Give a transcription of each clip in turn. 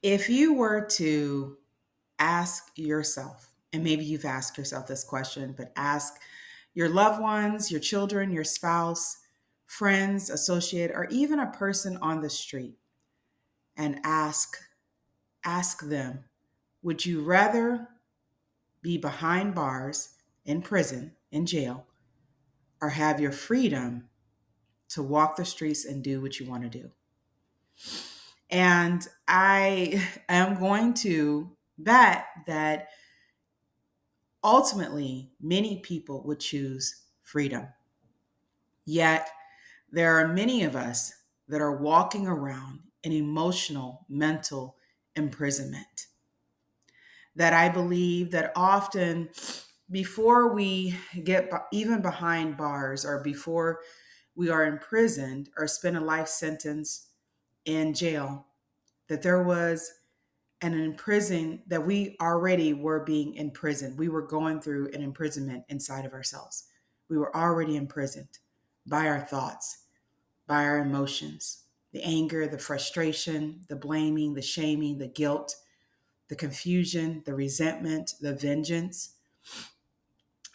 If you were to ask yourself, and maybe you've asked yourself this question, but ask your loved ones, your children, your spouse, friends, associate, or even a person on the street, and ask them, would you rather be behind bars, in prison, in jail, or have your freedom to walk the streets and do what you want to do? And I am going to bet that ultimately many people would choose freedom. Yet there are many of us that are walking around in emotional, mental imprisonment. That I believe that often before we get even behind bars or before we are imprisoned or spend a life sentence in jail, that there was an imprison that we already were being imprisoned. We were going through an imprisonment inside of ourselves. We were already imprisoned by our thoughts, by our emotions, the anger, the frustration, the blaming, the shaming, the guilt, the confusion, the resentment, the vengeance.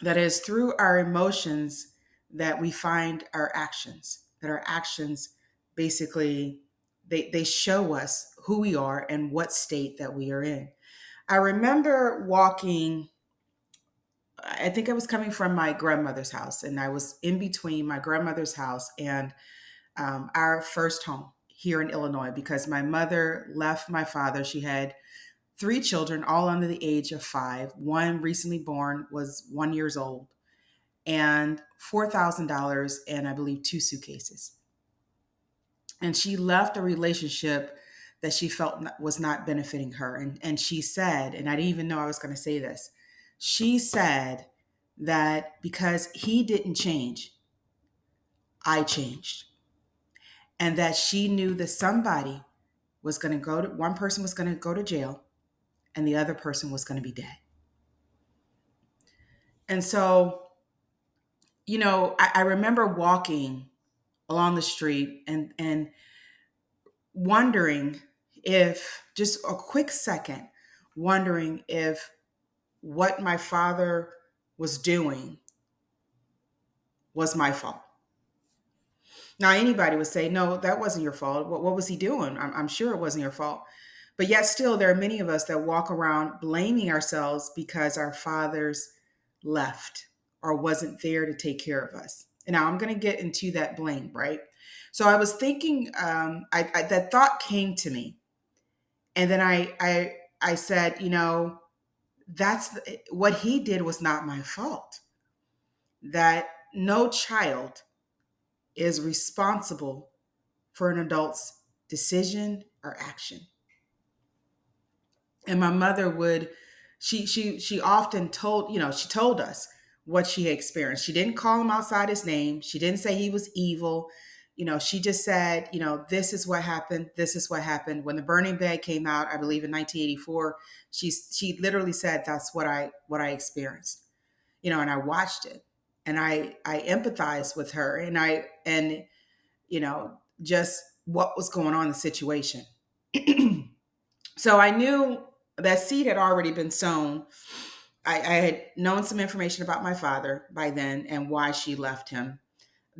That is through our emotions that we find our actions, that our actions basically they show us who we are and what state that we are in. I remember walking, I think I was coming from my grandmother's house, and I was in between my grandmother's house and our first home here in Illinois because my mother left my father. She had three children, all under the age of 5. One recently born was 1 years old, and $4,000 and I believe two suitcases. And she left a relationship that she felt was not benefiting her. And she said, and I didn't even know I was going to say this, she said that because he didn't change, I changed. And that she knew that somebody was going to one person was going to go to jail and the other person was going to be dead. And so, I remember walking along the street and wondering if, just a quick second, wondering if what my father was doing was my fault. Now, anybody would say, no, that wasn't your fault. What was he doing? I'm sure it wasn't your fault. But yet, still, there are many of us that walk around blaming ourselves because our fathers left or wasn't there to take care of us. And now I'm going to get into that blame, right? So I was thinking, that thought came to me. And then I said, what he did was not my fault. That no child is responsible for an adult's decision or action. And my mother would, she often told, she told us what she had experienced. She didn't call him outside his name. She didn't say he was evil. She just said, this is what happened. This is what happened. When the burning bed came out, I believe in 1984, she literally said, that's what I experienced. And I watched it and I empathized with her and just what was going on in the situation. So I knew that seed had already been sown. I had known some information about my father by then and why she left him,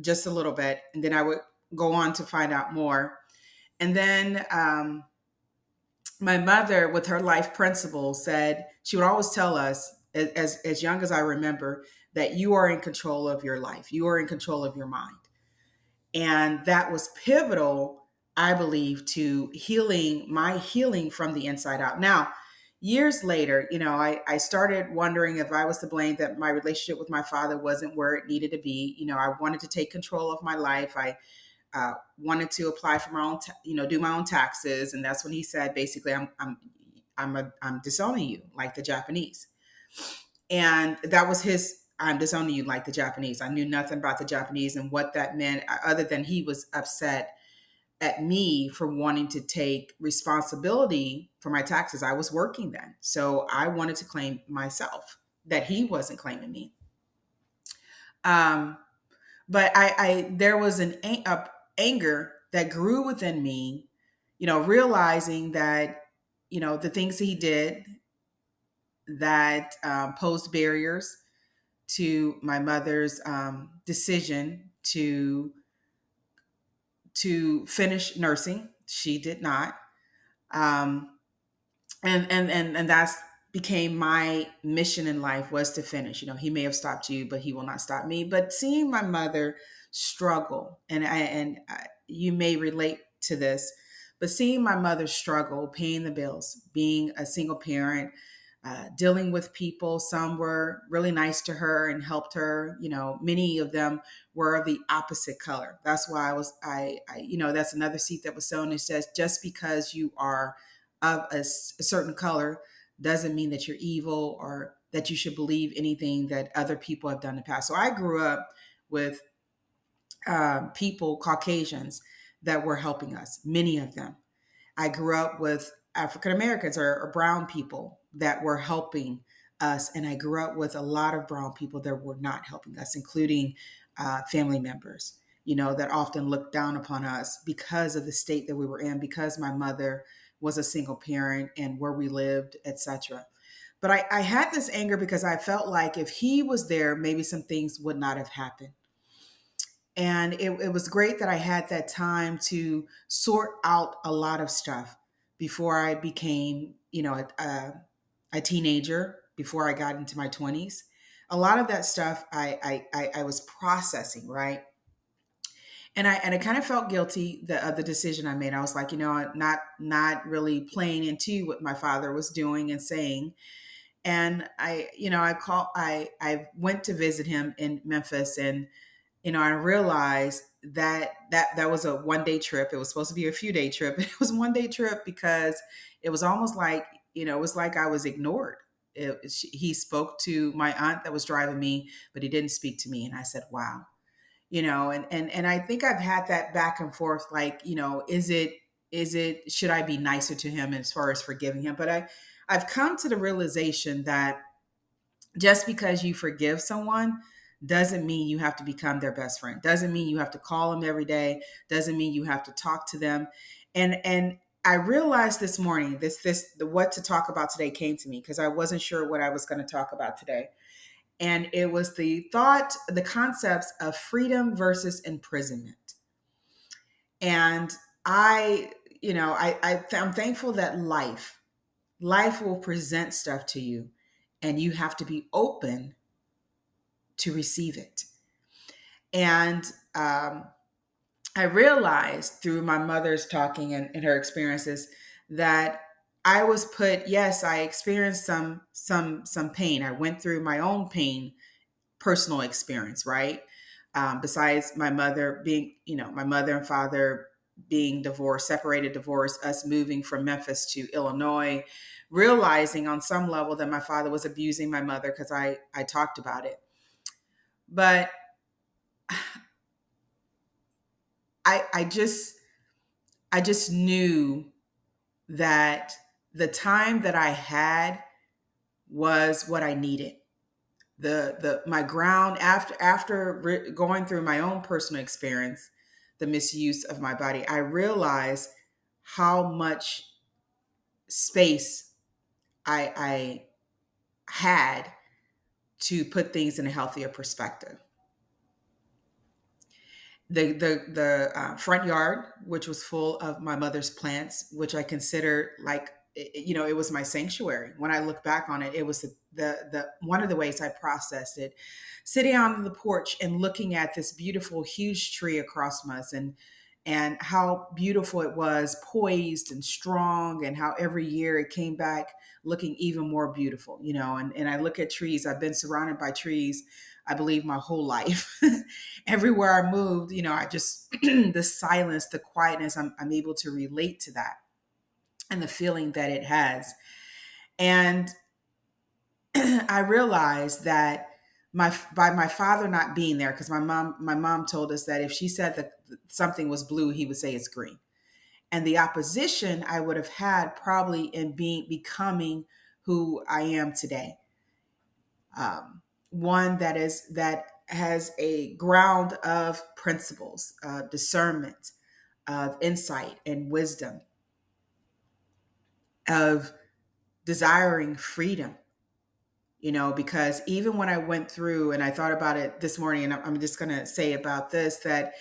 just a little bit. And then I would go on to find out more. And then my mother, with her life principle, said she would always tell us, as young as I remember, that you are in control of your life. You are in control of your mind. And that was pivotal, I believe, to my healing from the inside out. Now, years later, I started wondering if I was to blame that my relationship with my father wasn't where it needed to be. I wanted to take control of my life. I wanted to apply for my own, do my own taxes. And that's when he said, basically, I'm disowning you like the Japanese. And that was I'm disowning you like the Japanese. I knew nothing about the Japanese and what that meant, other than he was upset at me for wanting to take responsibility for my taxes. I was working then. So I wanted to claim myself, that he wasn't claiming me. But there was a anger that grew within me, realizing that the things he did that posed barriers to my mother's decision to finish nursing. She did not. Um, and that's became my mission in life, was to finish. He may have stopped you, but he will not stop me. But seeing my mother struggle, you may relate to this, but seeing my mother struggle paying the bills, being a single parent, dealing with people. Some were really nice to her and helped her. Many of them were of the opposite color. That's why that's another seed that was sown. It says, just because you are of a certain color doesn't mean that you're evil or that you should believe anything that other people have done in the past. So I grew up with people, Caucasians, that were helping us, many of them. I grew up with African Americans or brown people that were helping us. And I grew up with a lot of brown people that were not helping us, including family members, that often looked down upon us because of the state that we were in, because my mother was a single parent and where we lived, etc. But I had this anger because I felt like if he was there, maybe some things would not have happened. And it was great that I had that time to sort out a lot of stuff before I became, a teenager, before I got into my 20s. A lot of that stuff I was processing, right? And I kind of felt guilty of the decision I made. I was like, not really playing into what my father was doing and saying. And I went to visit him in Memphis, and I realized that was a 1 day trip. It was supposed to be a few day trip. It was a 1 day trip because it was almost like, it was like I was ignored. He spoke to my aunt that was driving me, but he didn't speak to me. And I said, wow, and I think I've had that back and forth, like, should I be nicer to him as far as forgiving him? But I've come to the realization that just because you forgive someone doesn't mean you have to become their best friend. Doesn't mean you have to call them every day. Doesn't mean you have to talk to them. And I realized this morning, the what to talk about today came to me because I wasn't sure what I was going to talk about today. And it was the concepts of freedom versus imprisonment. And I'm thankful that life will present stuff to you, and you have to be open to receive it. And I realized through my mother's talking and her experiences that I was yes, I experienced some pain. I went through my own pain, personal experience, right? Besides my mother being, my mother and father being divorced, separated, divorced, us moving from Memphis to Illinois, realizing on some level that my father was abusing my mother because I talked about it. But I just knew that the time that I had was what I needed. My ground after going through my own personal experience, the misuse of my body, I realized how much space I had to put things in a healthier perspective. The front yard, which was full of my mother's plants, which I considered like, it was my sanctuary. When I look back on it, it was the one of the ways I processed it. Sitting on the porch and looking at this beautiful, huge tree across from us, and how beautiful it was, poised and strong, and how every year it came back looking even more beautiful. And I look at trees. I've been surrounded by trees, I believe, my whole life. Everywhere I moved, I just the silence, the quietness, I'm able to relate to that and the feeling that it has. And I realized that by my father not being there, because my mom told us that if she said that something was blue, he would say it's green. And the opposition I would have had probably in becoming who I am today. One that has a ground of principles, discernment, of insight and wisdom. of desiring freedom, because even when I went through and I thought about it this morning, and I'm just going to say about this, that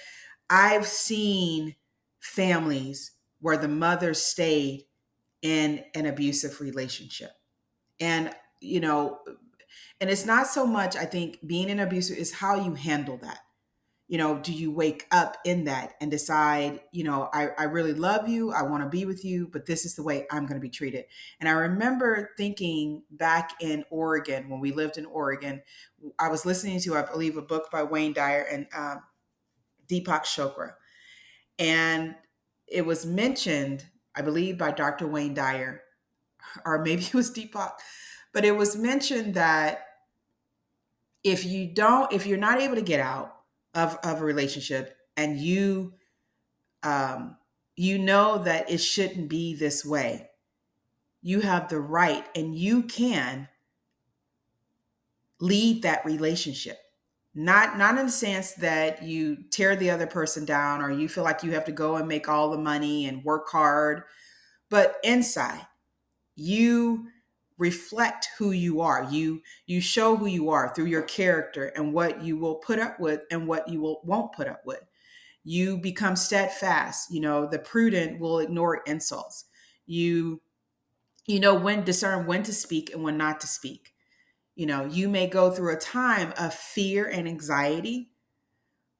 I've seen families where the mother stayed in an abusive relationship. And, you know, and it's not so much, I think, being an abuser is how you handle that. Do you wake up in that and decide, I really love you, I want to be with you, but this is the way I'm going to be treated. And I remember thinking back in Oregon, when we lived in Oregon, I was listening to, I believe, a book by Wayne Dyer and Deepak Chopra. And it was mentioned, I believe, by Dr. Wayne Dyer, or maybe it was Deepak, but it was mentioned that if you're not able to get out of a relationship, and um, you know that it shouldn't be this way, you have the right and you can lead that relationship. Not in the sense that you tear the other person down or you feel like you have to go and make all the money and work hard, but inside you reflect who you are. You show who you are through your character and what you will put up with and what you won't put up with. You become steadfast. The prudent will ignore insults. You know when discern when to speak and when not to speak. You may go through a time of fear and anxiety,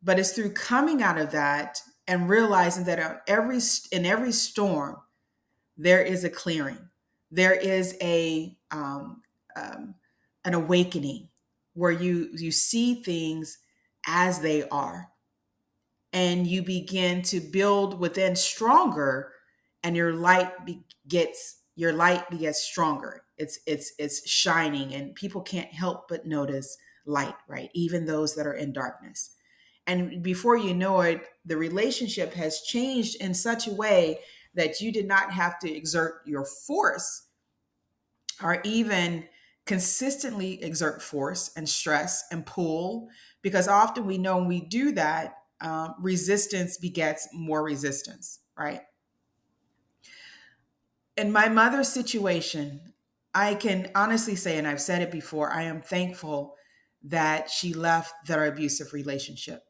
but it's through coming out of that and realizing that in every storm there is a clearing. There is an awakening where you see things as they are, and you begin to build within stronger, and your light begets stronger. It's shining, and people can't help but notice light, right? Even those that are in darkness. And before you know it, the relationship has changed in such a way that you did not have to exert your force or even consistently exert force and stress and pull, because often we know when we do that, resistance begets more resistance, right? In my mother's situation, I can honestly say, and I've said it before, I am thankful that she left their abusive relationship.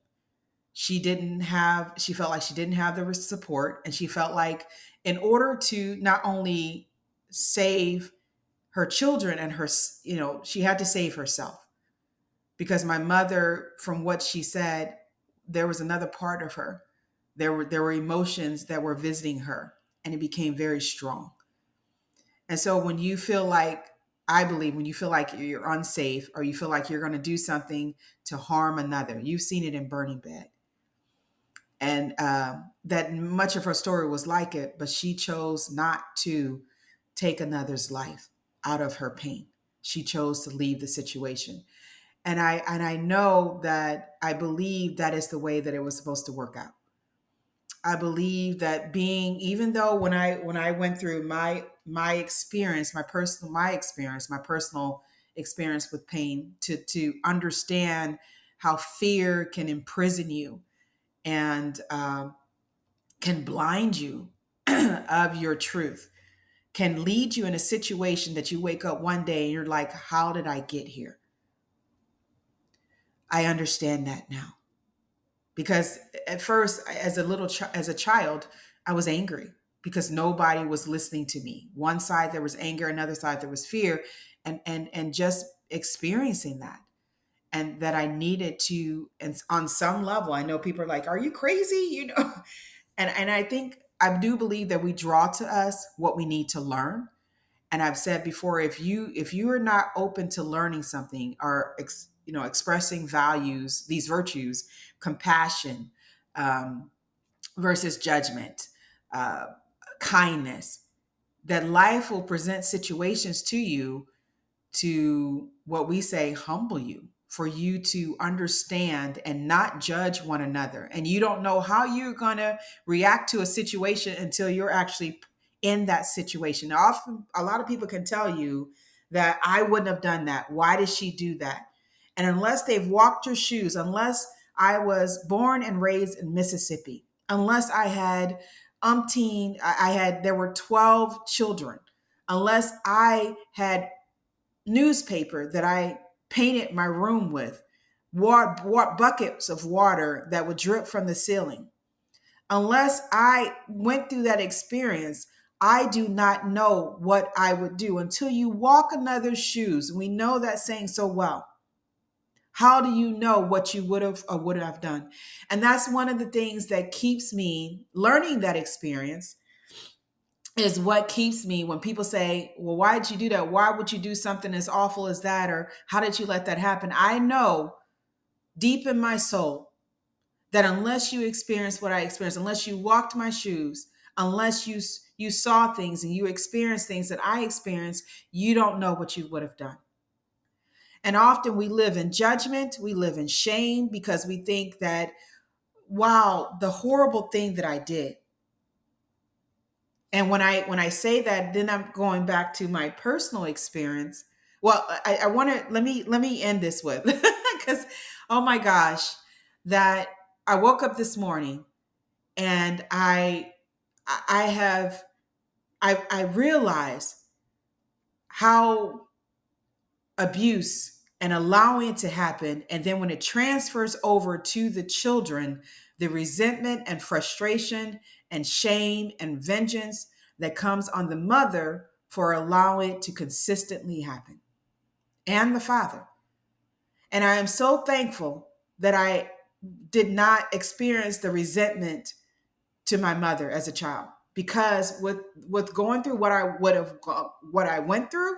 She felt like she didn't have the support, and she felt like in order to not only save her children and she had to save herself, because my mother, from what she said, there was another part of her. There were emotions that were visiting her, and it became very strong. And so when you feel like, I believe, when you feel like you're unsafe or you feel like you're going to do something to harm another, you've seen it in Burning Bed. And that much of her story was like it, but she chose not to take another's life out of her pain. She chose to leave the situation. And I know that, I believe that is the way that it was supposed to work out. I believe that, even though when I went through my experience, my personal experience with pain, to understand how fear can imprison you and can blind you of your truth, can lead you in a situation that you wake up one day and you're like, how did I get here? I understand that now. Because at first, as a child, I was angry because nobody was listening to me. One side there was anger, another side there was fear, and just experiencing that, and that I needed to, and on some level, I know people are like, "Are you crazy?" And I think, I do believe that we draw to us what we need to learn. And I've said before, if you are not open to learning something, or expressing values, these virtues, compassion, um, versus judgment, uh, kindness, that life will present situations to you to, what we say, humble you, for you to understand and not judge one another. And you don't know how you're going to react to a situation until you're actually in that situation. Now, often, a lot of people can tell you that I wouldn't have done that. Why did she do that? And unless they've walked your shoes, unless I was born and raised in Mississippi, unless I had there were 12 children, unless I had newspaper that I painted my room with, buckets of water that would drip from the ceiling. Unless I went through that experience, I do not know what I would do until you walk another's shoes. We know that saying so well. How do you know what you would have or would have done? And that's one of the things that keeps me learning that experience is what keeps me when people say, well, why did you do that? Why would you do something as awful as that? Or how did you let that happen? I know deep in my soul that unless you experienced what I experienced, unless you walked my shoes, unless you saw things and you experienced things that I experienced, you don't know what you would have done. And often we live in judgment, we live in shame because we think that, wow, the horrible thing that I did. And when I say that, then I'm going back to my personal experience. Well, I want to let me end this with because oh my gosh, that I woke up this morning and I have I realized how abuse and allowing it to happen, and then when it transfers over to the children, the resentment and frustration and shame and vengeance that comes on the mother for allowing it to consistently happen, and the father. And I am so thankful that I did not experience the resentment to my mother as a child, because with going through what I went through,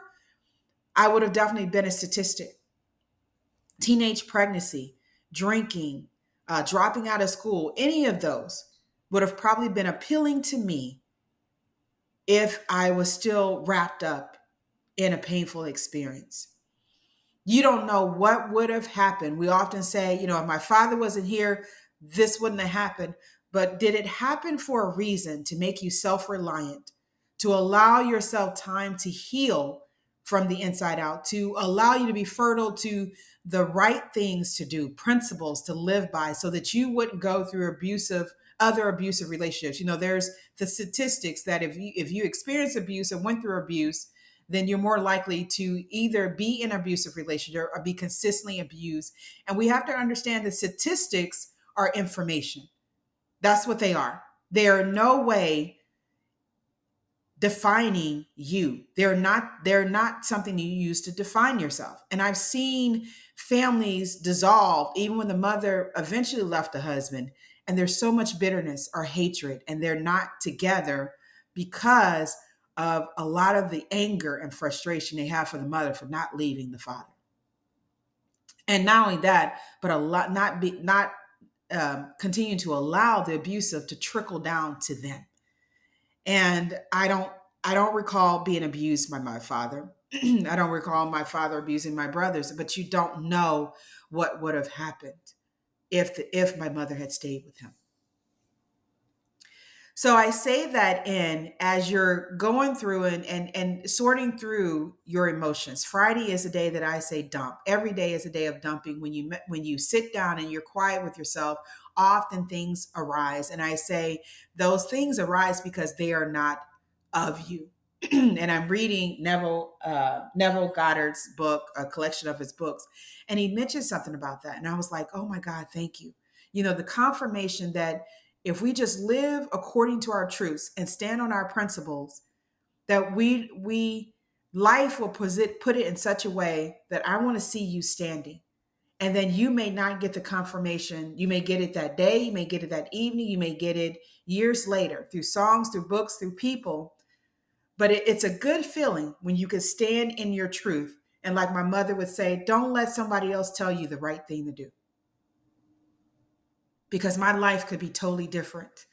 I would have definitely been a statistic. Teenage pregnancy, drinking, dropping out of school, any of those would have probably been appealing to me if I was still wrapped up in a painful experience. You don't know what would have happened. We often say, if my father wasn't here, this wouldn't have happened. But did it happen for a reason to make you self reliant, to allow yourself time to heal from the inside out, to allow you to be fertile to the right things to do, principles to live by, so that you wouldn't go through other abusive relationships? There's the statistics that if you experience abuse and went through abuse, then you're more likely to either be in an abusive relationship or be consistently abused. And we have to understand that statistics are information. That's what they are. They are no way defining you. They're not something you use to define yourself. And I've seen families dissolve even when the mother eventually left the husband, and there's so much bitterness or hatred, and they're not together because of a lot of the anger and frustration they have for the mother for not leaving the father. And not only that, but a lot not continue to allow the abusive to trickle down to them. And I don't recall being abused by my father. I don't recall my father abusing my brothers, but you don't know what would have happened if my mother had stayed with him. So I say that in as you're going through and sorting through your emotions. Friday is a day that I say dump. Every day is a day of dumping. When you sit down and you're quiet with yourself, often things arise. And I say those things arise because they are not of you. And I'm reading Neville Goddard's book, a collection of his books, and he mentioned something about that. And I was like, oh my God, thank you. The confirmation that if we just live according to our truths and stand on our principles, that we life will put it in such a way that I want to see you standing. And then you may not get the confirmation. You may get it that day, you may get it that evening, you may get it years later through songs, through books, through people. But it's a good feeling when you can stand in your truth. And like my mother would say, don't let somebody else tell you the right thing to do, because my life could be totally different.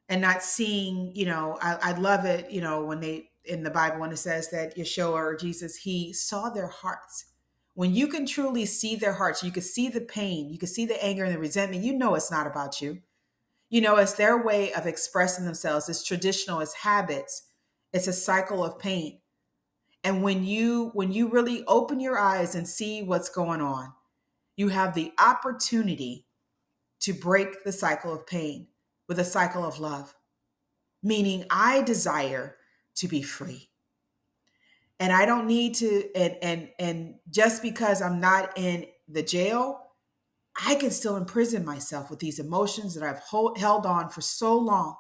And not seeing, I love it, when they, in the Bible, when it says that Yeshua or Jesus, he saw their hearts. When you can truly see their hearts, you can see the pain, you can see the anger and the resentment, it's not about you. It's their way of expressing themselves. It's traditional, it's habits. It's a cycle of pain. And when you really open your eyes and see what's going on, you have the opportunity to break the cycle of pain with a cycle of love, meaning I desire to be free. And I don't need to, and just because I'm not in the jail, I can still imprison myself with these emotions that I've held on for so long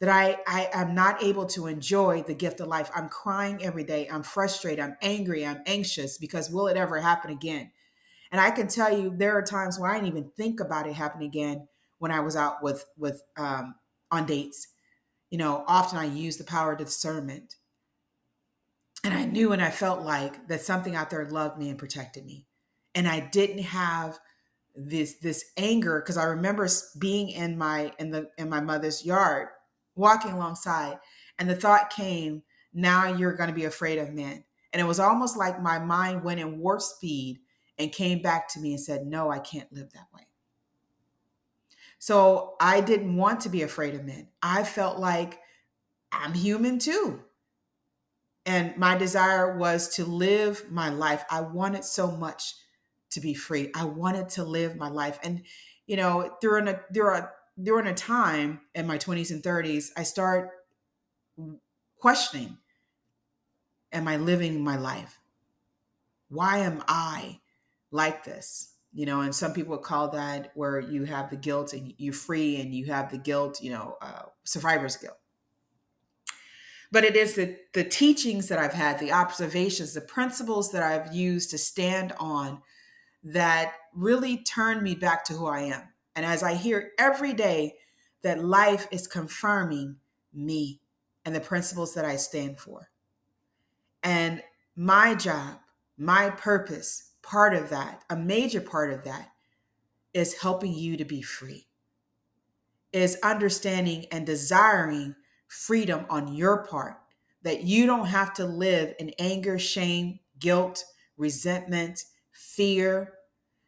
that I am not able to enjoy the gift of life. I'm crying every day. I'm frustrated. I'm angry. I'm anxious because will it ever happen again? And I can tell you there are times where I didn't even think about it happening again when I was out with on dates. Often I use the power of discernment. And I knew and I felt like that something out there loved me and protected me. And I didn't have this anger because I remember being in my mother's yard, walking alongside, and the thought came, now you're going to be afraid of men. And it was almost like my mind went in warp speed and came back to me and said, no, I can't live that way. So I didn't want to be afraid of men. I felt like I'm human too. And my desire was to live my life. I wanted so much to be free. I wanted to live my life. And, during a time in my 20s and 30s, I start questioning, am I living my life? Why am I like this? And some people call that where you have the guilt and you're free and you have the guilt, survivor's guilt. But it is the teachings that I've had, the observations, the principles that I've used to stand on that really turned me back to who I am. And as I hear every day that life is confirming me and the principles that I stand for. And my job, my purpose, part of that, a major part of that, is helping you to be free, is understanding and desiring freedom on your part, that you don't have to live in anger, shame, guilt, resentment, fear,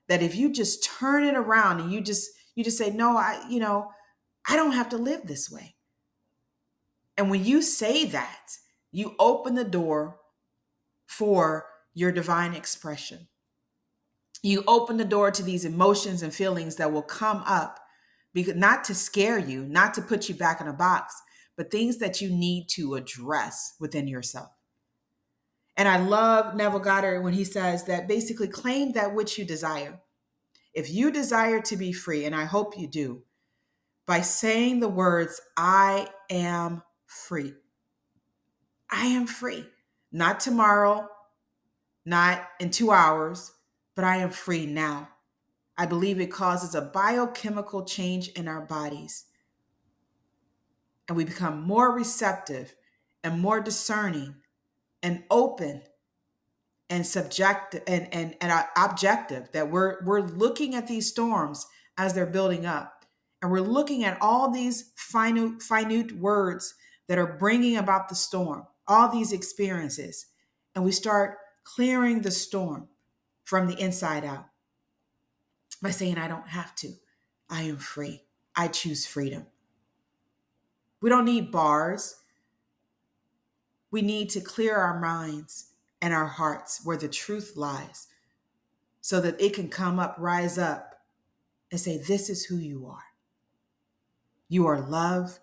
that if you just turn it around and you just say, no, I don't have to live this way. And when you say that, you open the door for your divine expression. You open the door to these emotions and feelings that will come up, because not to scare you, not to put you back in a box, but things that you need to address within yourself. And I love Neville Goddard when he says that basically claim that which you desire. If you desire to be free, and I hope you do, by saying the words, I am free. I am free. Not tomorrow, not in 2 hours, but I am free now. I believe it causes a biochemical change in our bodies. And we become more receptive and more discerning and open and subjective and objective, that we're looking at these storms as they're building up. And we're looking at all these finite words that are bringing about the storm, all these experiences. And we start clearing the storm from the inside out by saying, I don't have to. I am free. I choose freedom. We don't need bars. We need to clear our minds and our hearts where the truth lies, so that it can come up, rise up, and say, this is who you are. You are love,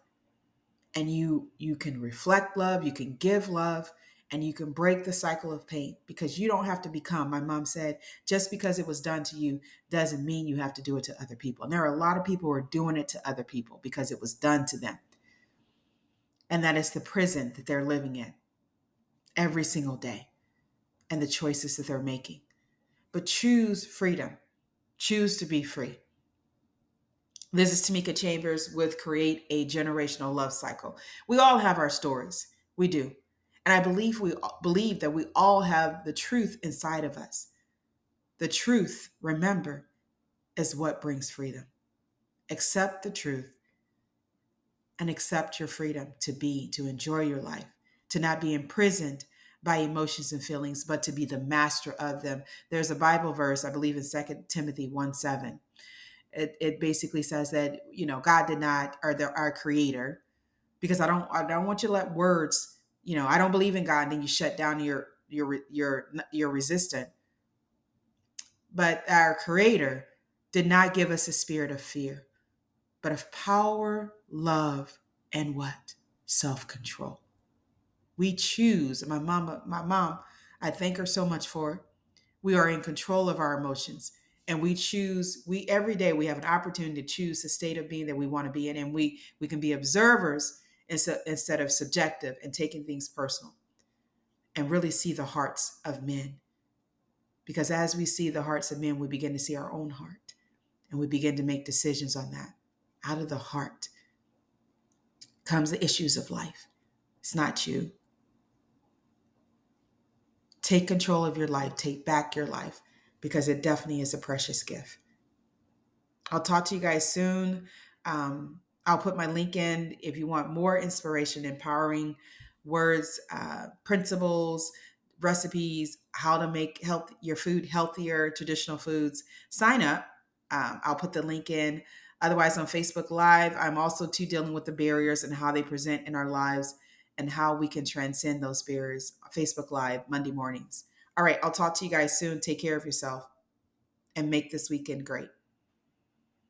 and you can reflect love, you can give love, and you can break the cycle of pain, because you don't have to become, my mom said, just because it was done to you doesn't mean you have to do it to other people. And there are a lot of people who are doing it to other people because it was done to them. And that is the prison that they're living in every single day and the choices that they're making. But choose freedom. Choose to be free. This is Tamika Chambers with Create a Generational Love Cycle. We all have our stories. We do. And I believe that we all have the truth inside of us. The truth, remember, is what brings freedom. Accept the truth and accept your freedom to enjoy your life, to not be imprisoned by emotions and feelings, but to be the master of them. There's a Bible verse, I believe in 2 Timothy 1:7. It basically says that, God did not, or our creator, because I don't want you to let words, I don't believe in God, and then you shut down your resistant. But our creator did not give us a spirit of fear, but of power, love, and what? Self-control. We choose. My mom, I thank her so much for it. We are in control of our emotions, and we choose. We every day we have an opportunity to choose the state of being that we want to be in, and we can be observers instead of subjective and taking things personal, and really see the hearts of men. Because as we see the hearts of men, we begin to see our own heart, and we begin to make decisions on that. Out of the heart comes the issues of life. It's not you. Take control of your life. Take back your life, because it definitely is a precious gift. I'll talk to you guys soon. I'll put my link in if you want more inspiration, empowering words, principles, recipes, how to make your food healthier, traditional foods. Sign up. I'll put the link in. Otherwise, on Facebook Live, I'm also too dealing with the barriers and how they present in our lives and how we can transcend those barriers. Facebook Live, Monday mornings. All right, I'll talk to you guys soon. Take care of yourself and make this weekend great.